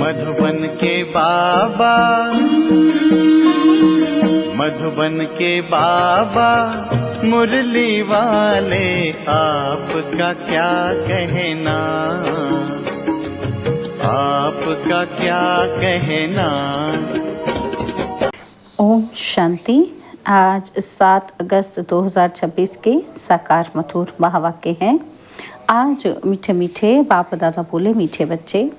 मधुबन के बाबा, मधुबन के बाबा मुरली वाले, आपका क्या कहना, आपका क्या कहना। ओम शांति। आज 7 अगस्त 2026 के साकार मधुर महावाक्य हैं। आज मीठे मीठे बाप दादा बोले, मीठे बच्चे,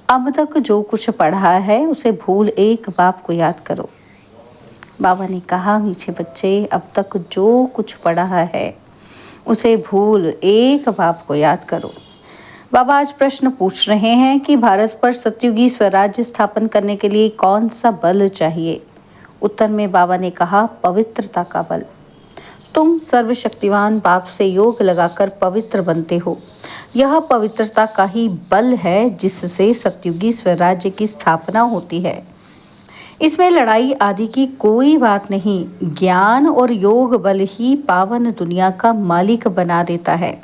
अब तक जो कुछ पढ़ा है उसे भूल एक बाप को याद करो। बाबा ने कहा, मीठे बच्चे, अब तक जो कुछ पढ़ा है उसे भूल एक बाप को याद करो। बाबा आज प्रश्न पूछ रहे हैं कि भारत पर सतयुगी स्वराज्य स्थापन करने के लिए कौन सा बल चाहिए। उत्तर में बाबा ने कहा, पवित्रता का बल। तुम सर्वशक्तिवान बाप से योग लगाकर पवित्र बनते हो। यह पवित्रता का ही बल है जिससे सतयुगी स्वराज्य की स्थापना होती है। इसमें लड़ाई आदि की कोई बात नहीं। ज्ञान और योग बल ही पावन दुनिया का मालिक बना देता है।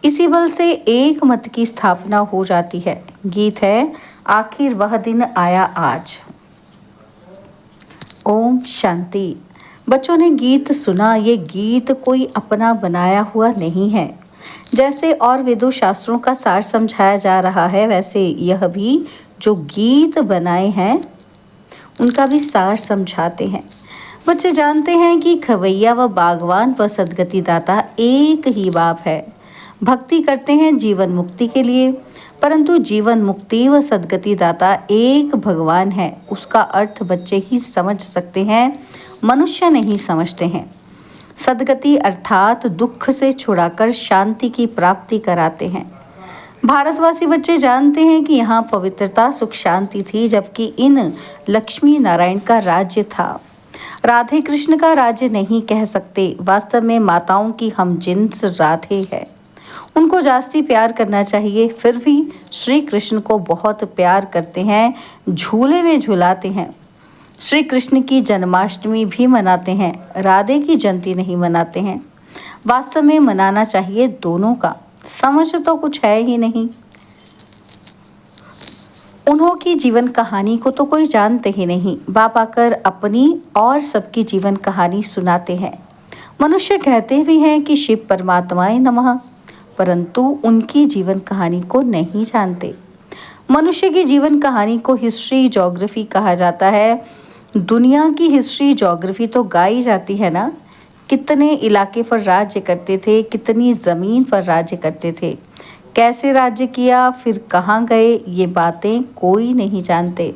इसी बल से एक मत की स्थापना हो जाती है। गीत है, आखिर वह दिन आया आज। ओम शांति। बच्चों ने गीत सुना। ये गीत कोई अपना बनाया हुआ नहीं है। जैसे और वेदों शास्त्रों का सार समझाया जा रहा है, वैसे यह भी जो गीत बनाए हैं उनका भी सार समझाते हैं। बच्चे जानते हैं कि खवैया व बागवान व सदगति दाता एक ही बाप है। भक्ति करते हैं जीवन मुक्ति के लिए, परंतु जीवन मुक्ति व सदगति दाता एक भगवान है। उसका अर्थ बच्चे ही समझ सकते हैं, मनुष्य नहीं समझते हैं। सदगति अर्थात दुख से छुड़ाकर शांति की प्राप्ति कराते हैं। भारतवासी बच्चे जानते हैं कि यहाँ पवित्रता सुख शांति थी, जबकि इन लक्ष्मी नारायण का राज्य था। राधे कृष्ण का राज्य नहीं कह सकते। वास्तव में माताओं की हम जिन्स राधे है। उनको जास्ती प्यार करना चाहिए। फिर भी श्री कृष्ण को बहुत प्यार करते हैं, झूले में झुलाते हैं। श्री कृष्ण की जन्माष्टमी भी मनाते हैं, राधे की जयंती नहीं मनाते हैं। वास्तव में मनाना चाहिए दोनों का। समझ तो कुछ है ही नहीं। उन्हों की जीवन कहानी को तो कोई जानते ही नहीं। बाप आकर अपनी और सबकी जीवन कहानी सुनाते हैं। मनुष्य कहते भी हैं कि शिव परमात्माए नमः, परंतु उनकी जीवन कहानी को नहीं जानते। मनुष्य की जीवन कहानी को हिस्ट्री ज्योग्राफी कहा जाता है। दुनिया की हिस्ट्री ज्योग्राफी तो गाई जाती है ना। कितने इलाके पर राज्य करते थे, कितनी जमीन पर राज्य करते थे, कैसे राज्य किया, फिर कहाँ गए, ये बातें कोई नहीं जानते।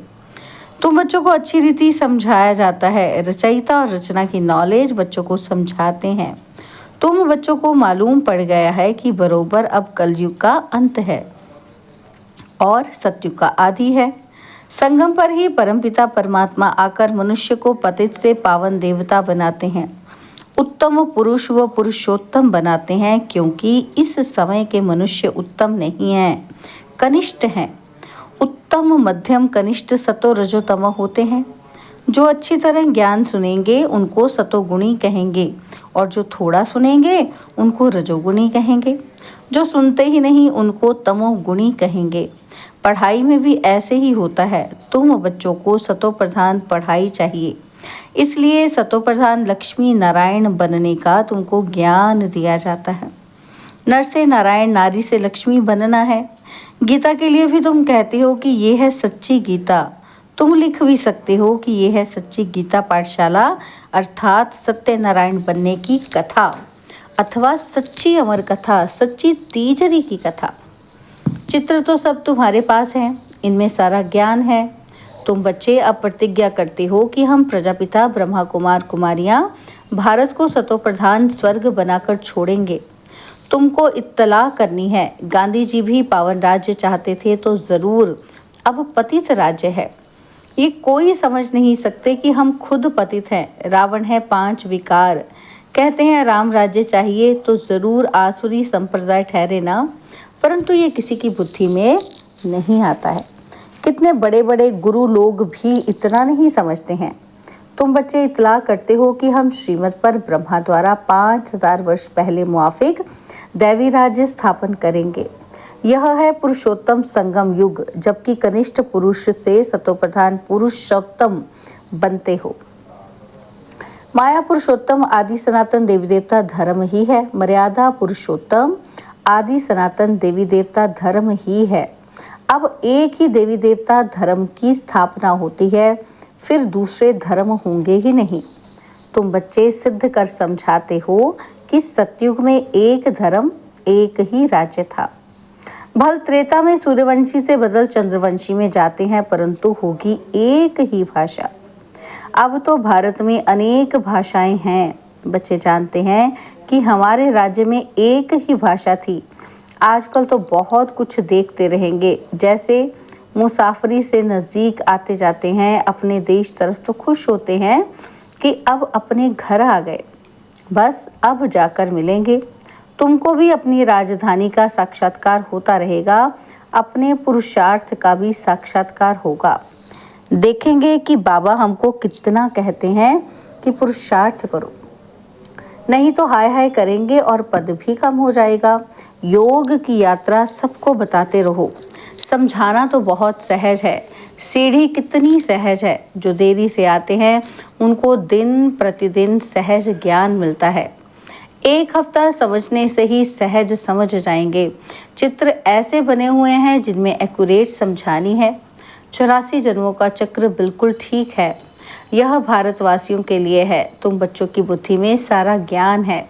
तो बच्चों को अच्छी रीति समझाया जाता है। रचयिता और रचना की नॉलेज बच्चों को समझाते हैं। तुम बच्चों को मालूम पड़ गया है कि बरोबर अब कलयुग का अंत है और सतयुग का आदि है। संगम पर ही परमपिता परमात्मा आकर मनुष्य को पतित से पावन देवता बनाते हैं। उत्तम पुरुष व पुरुषोत्तम बनाते हैं, क्योंकि इस समय के मनुष्य उत्तम नहीं हैं, कनिष्ठ हैं। उत्तम, मध्यम, कनिष्ठ सतो रजोतम होते हैं। जो अच्छी तरह ज्ञान सुनेंगे उनको सतोगुणी कहेंगे, और जो थोड़ा सुनेंगे उनको रजोगुणी कहेंगे। जो सुनते ही नहीं उनको तमोगुणी कहेंगे। पढ़ाई में भी ऐसे ही होता है। तुम बच्चों को सतो प्रधान पढ़ाई चाहिए, इसलिए सतो प्रधान लक्ष्मी नारायण बनने का तुमको ज्ञान दिया जाता है। नर से नारायण, नारी से लक्ष्मी बनना है। गीता के लिए भी तुम कहते हो कि ये है सच्ची गीता। तुम लिख भी सकते हो कि ये है सच्ची गीता पाठशाला, अर्थात सत्यनारायण बनने की कथा, अथवा सच्ची अमर कथा, सच्ची तीजरी की कथा। चित्र तो सब तुम्हारे पास हैं, इनमें सारा ज्ञान है। तुम बच्चे अब प्रतिज्ञा करते हो कि हम प्रजापिता ब्रह्मा कुमार कुमारियां भारत को सतो प्रधान स्वर्ग बनाकर छोड़ेंगे। तुमको इत्तला करनी है। गांधी जी भी पावन राज्य चाहते थे तो जरूर, अब पतित राज्य है। ये कोई समझ नहीं सकते कि हम खुद पतित हैं। रावण है 5 विकार। कहते हैं राम राज्य चाहिए तो जरूर आसुरी संप्रदाय ठहरे ना, परंतु ये किसी की बुद्धि में नहीं आता है। कितने बड़े बड़े गुरु लोग भी इतना नहीं समझते हैं। तुम बच्चे इतला करते हो कि हम श्रीमत पर ब्रह्मा द्वारा 5000 वर्ष पहले मुआफिक दैवी राज्य स्थापन करेंगे। यह है पुरुषोत्तम संगम युग, जबकि कनिष्ठ पुरुष से सतोप्रधान पुरुषोत्तम बनते हो। माया पुरुषोत्तम आदि सनातन देवी देवता धर्म ही है। मर्यादा पुरुषोत्तम आदि सनातन देवी देवता धर्म ही है। अब एक ही देवी देवता धर्म की स्थापना होती है, फिर दूसरे धर्म होंगे ही नहीं। तुम बच्चे सिद्ध कर समझाते हो कि सतयुग में एक धर्म एक ही राज्य था। भल त्रेता में सूर्यवंशी से बदल चंद्रवंशी में जाते हैं, परंतु होगी एक ही भाषा। अब तो भारत में अनेक भाषाएं हैं। बच्चे जानते हैं कि हमारे राज्य में एक ही भाषा थी। आजकल तो बहुत कुछ देखते रहेंगे, जैसे मुसाफरी से नज़दीक आते जाते हैं, अपने देश तरफ तो खुश होते हैं कि अब अपने घर आ गए, बस अब जाकर मिलेंगे। तुमको भी अपनी राजधानी का साक्षात्कार होता रहेगा, अपने पुरुषार्थ का भी साक्षात्कार होगा। देखेंगे कि बाबा हमको कितना कहते हैं कि पुरुषार्थ करो, नहीं तो हाय हाय करेंगे और पद भी कम हो जाएगा। योग की यात्रा सबको बताते रहो। समझाना तो बहुत सहज है, सीढ़ी कितनी सहज है। जो देरी से आते हैं उनको दिन प्रतिदिन सहज ज्ञान मिलता है। एक हफ्ता समझने से ही सहज समझ जाएंगे। चित्र ऐसे बने हुए हैं जिनमें एक्यूरेट समझानी है। 84 जन्मों का चक्र बिल्कुल ठीक है। यह भारतवासियों के लिए है। तुम बच्चों की बुद्धि में सारा ज्ञान है।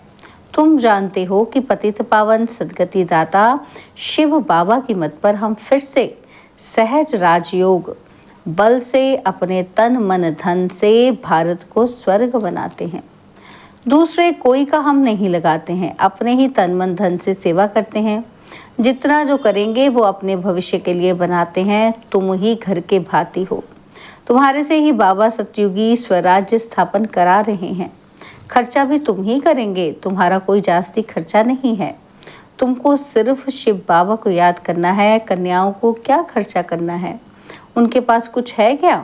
तुम जानते हो कि पतित पावन सदगति दाता शिव बाबा की मत पर हम फिर से सहज राजयोग बल से अपने तन मन धन से भारत को स्वर्ग बनाते हैं। दूसरे कोई का हम नहीं लगाते हैं, अपने ही तन मन धन से सेवा करते हैं। जितना जो करेंगे वो अपने भविष्य के लिए बनाते हैं। तुम ही घर के भाती हो। तुम्हारे से ही बाबा सतयुगी स्वराज्य स्थापन करा रहे हैं। खर्चा भी तुम ही करेंगे, तुम्हारा कोई जास्ती खर्चा नहीं है। तुमको सिर्फ शिव बाबा को याद करना है। कन्याओं को क्या खर्चा करना है, उनके पास कुछ है क्या?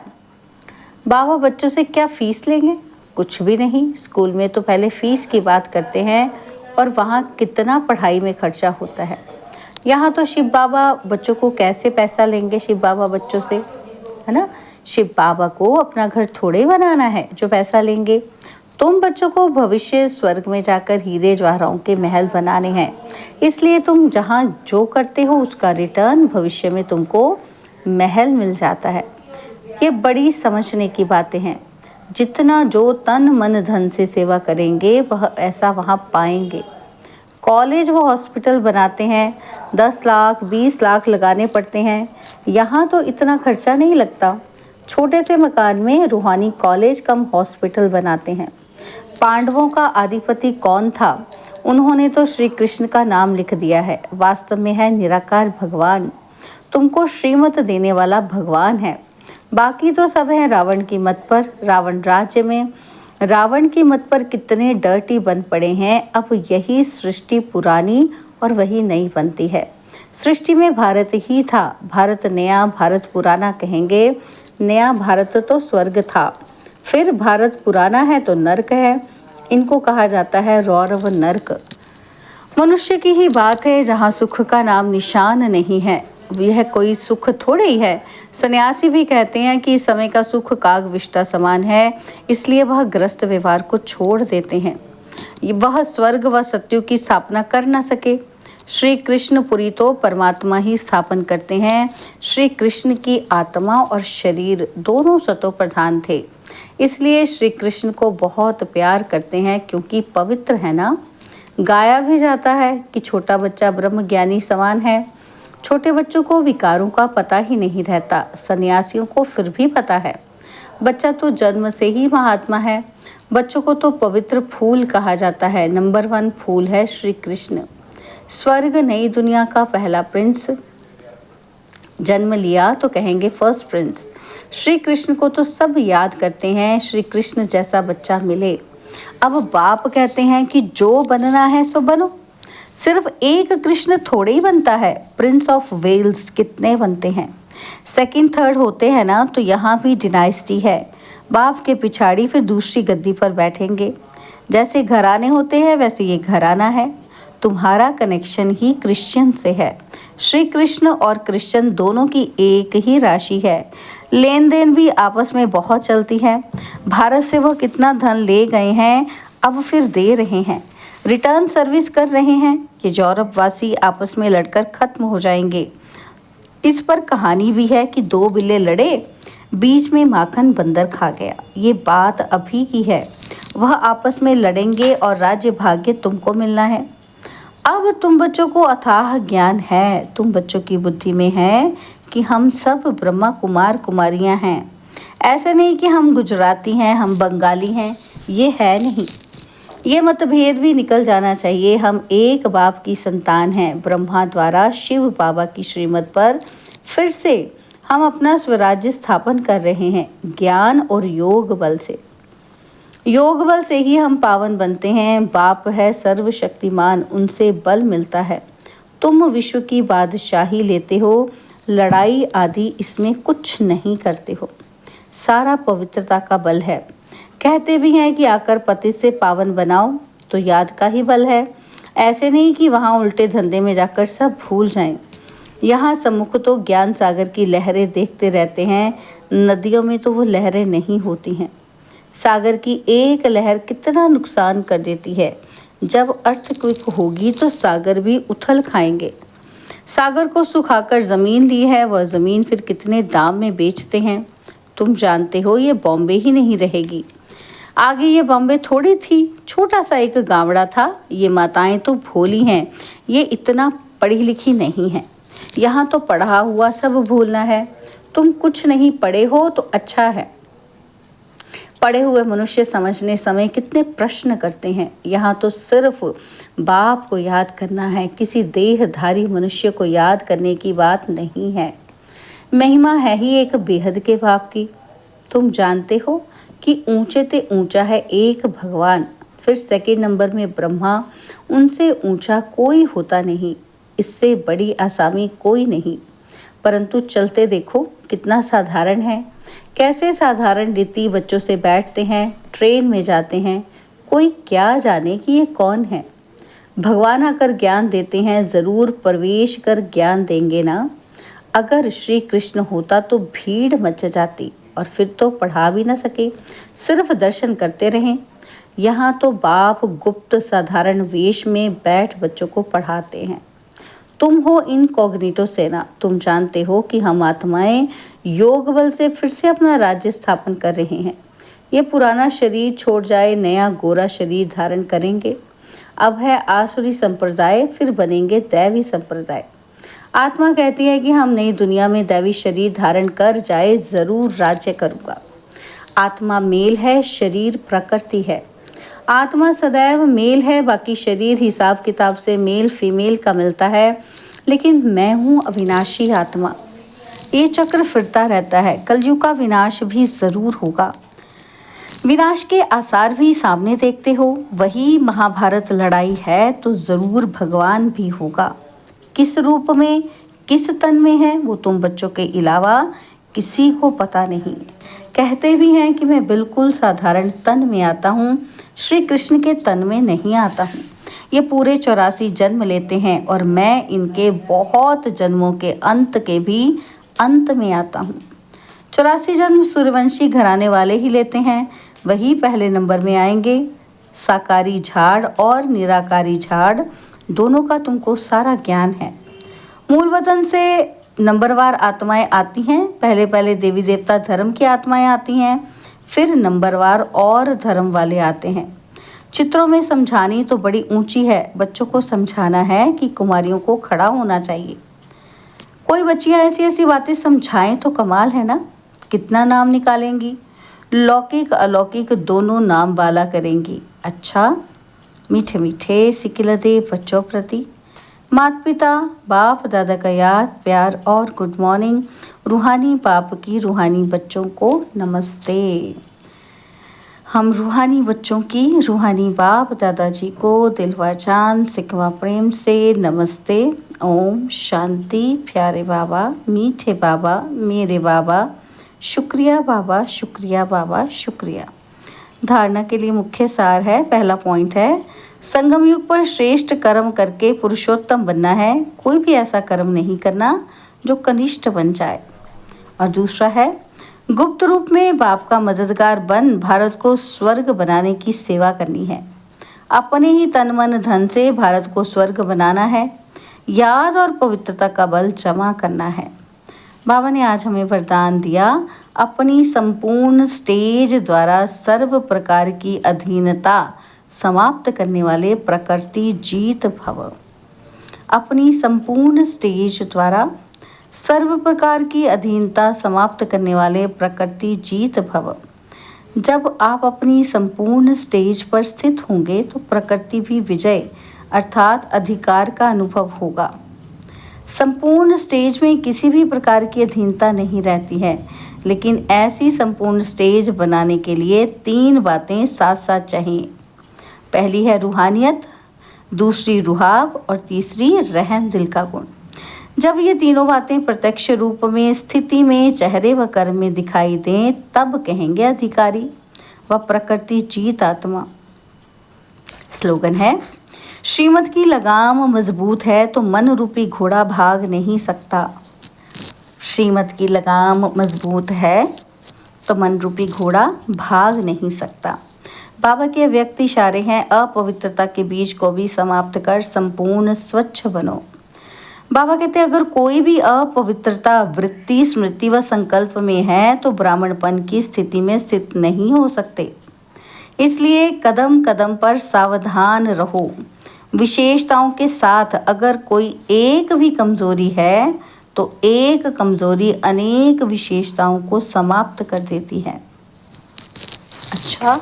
बाबा बच्चों से क्या फीस लेंगे? कुछ भी नहीं। स्कूल में तो पहले फीस की बात करते हैं और वहाँ कितना पढ़ाई में खर्चा होता है। यहाँ तो शिव बाबा बच्चों को कैसे पैसा लेंगे? शिव बाबा बच्चों से, है ना? शिव बाबा को अपना घर थोड़े बनाना है जो पैसा लेंगे। तुम बच्चों को भविष्य स्वर्ग में जाकर हीरे जवाहरातों के महल बनाने हैं। इसलिए तुम जहाँ जो करते हो उसका रिटर्न भविष्य में तुमको महल मिल जाता है। ये बड़ी समझने की बातें हैं। जितना जो तन मन धन से सेवा करेंगे वह ऐसा वहाँ पाएंगे। कॉलेज व हॉस्पिटल बनाते हैं, 10 लाख 20 लाख लगाने पड़ते हैं। यहाँ तो इतना खर्चा नहीं लगता। छोटे से मकान में रूहानी कॉलेज कम हॉस्पिटल बनाते हैं। पांडवों का अधिपति कौन था? उन्होंने तो श्री कृष्ण का नाम लिख दिया है। वास्तव में है निराकार भगवान। तुमको श्रीमत देने वाला भगवान है। बाकी तो सब है रावण की मत पर। रावण राज्य में रावण की मत पर कितने डर्टी बन पड़े हैं। अब यही सृष्टि पुरानी और वही नई बनती है। सृष्टि में भारत ही था। भारत नया, भारत पुराना कहेंगे। नया भारत तो स्वर्ग था, फिर भारत पुराना है तो नर्क है। इनको कहा जाता है रौरव नर्क। मनुष्य की ही बात है जहाँ सुख का नाम निशान नहीं है। यह कोई सुख थोड़े ही है। सन्यासी भी कहते हैं कि इस समय का सुख काग विष्टा समान है, इसलिए वह ग्रस्त व्यवहार को छोड़ देते हैं। वह स्वर्ग व सत्यु की स्थापना कर न सके। श्री कृष्ण पुरी तो परमात्मा ही स्थापन करते हैं। श्री कृष्ण की आत्मा और शरीर दोनों सतो प्रधान थे, इसलिए श्री कृष्ण को बहुत प्यार करते हैं, क्योंकि पवित्र है ना। गाया भी जाता है कि छोटा बच्चा ब्रह्म ज्ञानी समान है। छोटे बच्चों को विकारों का पता ही नहीं रहता, सन्यासियों को फिर भी पता है। बच्चा तो जन्म से ही महात्मा है। बच्चों को तो पवित्र फूल कहा जाता है। नंबर 1 फूल है श्री कृष्ण। स्वर्ग नई दुनिया का पहला प्रिंस। जन्म लिया तो कहेंगे फर्स्ट प्रिंस। श्री कृष्ण को तो सब याद करते हैं। श्री कृष्ण जैसा बच्चा मिले। अब बाप कहते हैं कि जो बनना है सो बनो। सिर्फ एक कृष्ण थोड़े ही बनता है। प्रिंस ऑफ वेल्स कितने बनते हैं? सेकंड थर्ड होते हैं ना, तो यहाँ भी डिनाइस्टी है। बाप के पिछाड़ी फिर दूसरी गद्दी पर बैठेंगे। जैसे घराने होते हैं वैसे ये घराना है। तुम्हारा कनेक्शन ही क्रिश्चियन से है। श्री कृष्ण और क्रिश्चियन दोनों की एक ही राशि है। लेन देन भी आपस में बहुत चलती है। भारत से वह कितना धन ले गए हैं, अब फिर दे रहे हैं, रिटर्न सर्विस कर रहे हैं। ये यूरोप वासी आपस में लड़कर खत्म हो जाएंगे। इस पर कहानी भी है कि दो बिल्ले लड़े, बीच में माखन बंदर खा गया। ये बात अभी की है। वह आपस में लड़ेंगे और राज्य भाग्य तुमको मिलना है। अब तुम बच्चों को अथाह ज्ञान है, तुम बच्चों की बुद्धि में है कि हम सब ब्रह्मा कुमार कुमारियां हैं। ऐसे नहीं कि हम गुजराती हैं, हम बंगाली हैं, ये है नहीं। ये मतभेद भी निकल जाना चाहिए। हम एक बाप की संतान हैं। ब्रह्मा द्वारा शिव बाबा की श्रीमत पर फिर से हम अपना स्वराज्य स्थापन कर रहे हैं, ज्ञान और योग बल से। योग बल से ही हम पावन बनते हैं। बाप है सर्वशक्तिमान, उनसे बल मिलता है। तुम विश्व की बादशाही लेते हो, लड़ाई आदि इसमें कुछ नहीं करते हो। सारा पवित्रता का बल है। कहते भी हैं कि आकर पतित से पावन बनाओ, तो याद का ही बल है। ऐसे नहीं कि वहाँ उल्टे धंधे में जाकर सब भूल जाएं। यहाँ सम्मुख तो ज्ञान सागर की लहरें देखते रहते हैं। नदियों में तो वो लहरें नहीं होती हैं। सागर की एक लहर कितना नुकसान कर देती है। जब अर्थक्वेक होगी तो सागर भी उथल खाएंगे। सागर को सुखाकर ज़मीन ली है, वह ज़मीन फिर कितने दाम में बेचते हैं। तुम जानते हो ये बॉम्बे ही नहीं रहेगी। आगे ये बॉम्बे थोड़ी थी, छोटा सा एक गावड़ा था। ये माताएं तो भोली हैं, ये इतना पढ़ी लिखी नहीं है। यहाँ तो पढ़ा हुआ सब भूलना है। तुम कुछ नहीं पढ़े हो तो अच्छा है। पढ़े हुए मनुष्य समझने समय कितने प्रश्न करते हैं। यहाँ तो सिर्फ बाप को याद करना है, किसी देहधारी मनुष्य को याद करने की बात नहीं है। महिमा है ही एक बेहद के बाप की। तुम जानते हो कि ऊंचे ते ऊंचा है एक भगवान, फिर सेकंड नंबर में ब्रह्मा, उनसे ऊंचा कोई होता नहीं, इससे बड़ी आसामी कोई नहीं। परंतु चलते देखो कितना साधारण है। कैसे साधारण रीति बच्चों से बैठते हैं, ट्रेन में जाते हैं। कोई क्या जाने कि ये कौन है। भगवान आकर ज्ञान देते हैं, ज़रूर प्रवेश कर ज्ञान देंगे ना। अगर श्री कृष्ण होता तो भीड़ मच जाती और फिर तो पढ़ा भी ना सके, सिर्फ दर्शन करते रहें। यहाँ तो बाप गुप्त साधारण वेश में बैठ बच्चों को पढ़ाते हैं। तुम हो इनकॉग्निटो सेना। तुम जानते हो कि हम आत्माएं योग बल से फिर से अपना राज्य स्थापन कर रहे हैं। ये पुराना शरीर छोड़ जाए, नया गोरा शरीर धारण करेंगे। अब है आसुरी संप्रदाय, फिर बनेंगे दैवी संप्रदाय। आत्मा कहती है कि हम नई दुनिया में दैवी शरीर धारण कर जाए, जरूर राज्य करूँगा। आत्मा मेल है, शरीर प्रकृति है। आत्मा सदैव मेल है, बाकी शरीर हिसाब किताब से मेल फीमेल का मिलता है। लेकिन मैं हूँ अविनाशी आत्मा। ये चक्र फिरता रहता है। कलयुग का विनाश भी ज़रूर होगा। विनाश के आसार भी सामने देखते हो। वही महाभारत लड़ाई है तो ज़रूर भगवान भी होगा। किस रूप में, किस तन में है, वो तुम बच्चों के अलावा किसी को पता नहीं। कहते भी हैं कि मैं बिल्कुल साधारण तन में आता हूँ, श्री कृष्ण के तन में नहीं आता हूँ। ये पूरे 84 जन्म लेते हैं और मैं इनके बहुत जन्मों के अंत के भी अंत में आता हूँ। 84 जन्म सूर्यवंशी घराने वाले ही लेते हैं, वही पहले नंबर में आएंगे। साकारी झाड़ और निराकारी झाड़ दोनों का तुमको सारा ज्ञान है। मूल वतन से नंबरवार आत्माएं आती हैं। पहले पहले देवी देवता धर्म की आत्माएं आती हैं, फिर नंबरवार और धर्म वाले आते हैं। चित्रों में समझानी तो बड़ी ऊंची है। बच्चों को समझाना है कि कुमारियों को खड़ा होना चाहिए। कोई बच्चियां ऐसी ऐसी बातें समझाएं तो कमाल है ना। कितना नाम निकालेंगी, लौकिक अलौकिक दोनों नाम वाला करेंगी। अच्छा, मीठे मीठे सिकिलदे बच्चों प्रति माता पिता बाप दादा का याद प्यार और गुड मॉर्निंग। रूहानी बाप की रूहानी बच्चों को नमस्ते। हम रूहानी बच्चों की रूहानी बाप दादाजी को दिलवा जान सिकवा प्रेम से नमस्ते। ओम शांति। प्यारे बाबा, मीठे बाबा, मेरे बाबा, शुक्रिया बाबा, शुक्रिया बाबा, शुक्रिया। धारणा के लिए मुख्य सार है। पहला पॉइंट है, संगम युग पर श्रेष्ठ कर्म करके पुरुषोत्तम बनना है, कोई भी ऐसा कर्म नहीं करना जो कनिष्ठ बन जाए। और दूसरा है, गुप्त रूप में बाप का मददगार बन भारत को स्वर्ग बनाने की सेवा करनी है। अपने ही तन मन धन से भारत को स्वर्ग बनाना है। याद और पवित्रता का बल जमा करना है। बाबा ने आज हमें वरदान दिया, अपनी संपूर्ण स्टेज द्वारा सर्व प्रकार की अधीनता समाप्त करने वाले प्रकृति जीत भव। अपनी संपूर्ण स्टेज द्वारा सर्व प्रकार की अधीनता समाप्त करने वाले प्रकृति जीत भव। जब आप अपनी संपूर्ण स्टेज पर स्थित होंगे तो प्रकृति भी विजय अर्थात अधिकार का अनुभव होगा। संपूर्ण स्टेज में किसी भी प्रकार की अधीनता नहीं रहती है, लेकिन ऐसी संपूर्ण स्टेज बनाने के लिए 3 बातें साथ साथ चाहिए। पहली है रूहानियत, दूसरी रुहाब और तीसरी रहम दिल का गुण। जब ये तीनों बातें प्रत्यक्ष रूप में स्थिति में चेहरे व कर्म में दिखाई दें, तब कहेंगे अधिकारी व प्रकृति जीत आत्मा। स्लोगन है, श्रीमत की लगाम मजबूत है तो मन रूपी घोड़ा भाग नहीं सकता। श्रीमत की लगाम मजबूत है तो मन रूपी घोड़ा भाग नहीं सकता। बाबा के व्यक्ति इशारे हैं, अपवित्रता के बीज को भी समाप्त कर संपूर्ण स्वच्छ बनो। बाबा कहते हैं, अगर कोई भी अपवित्रता वृत्ति स्मृति व संकल्प में है तो ब्राह्मणपन की स्थिति में स्थित नहीं हो सकते। इसलिए कदम कदम पर सावधान रहो। विशेषताओं के साथ अगर कोई एक भी कमजोरी है तो एक कमजोरी अनेक विशेषताओं को समाप्त कर देती है। अच्छा,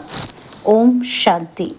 ओम शांति।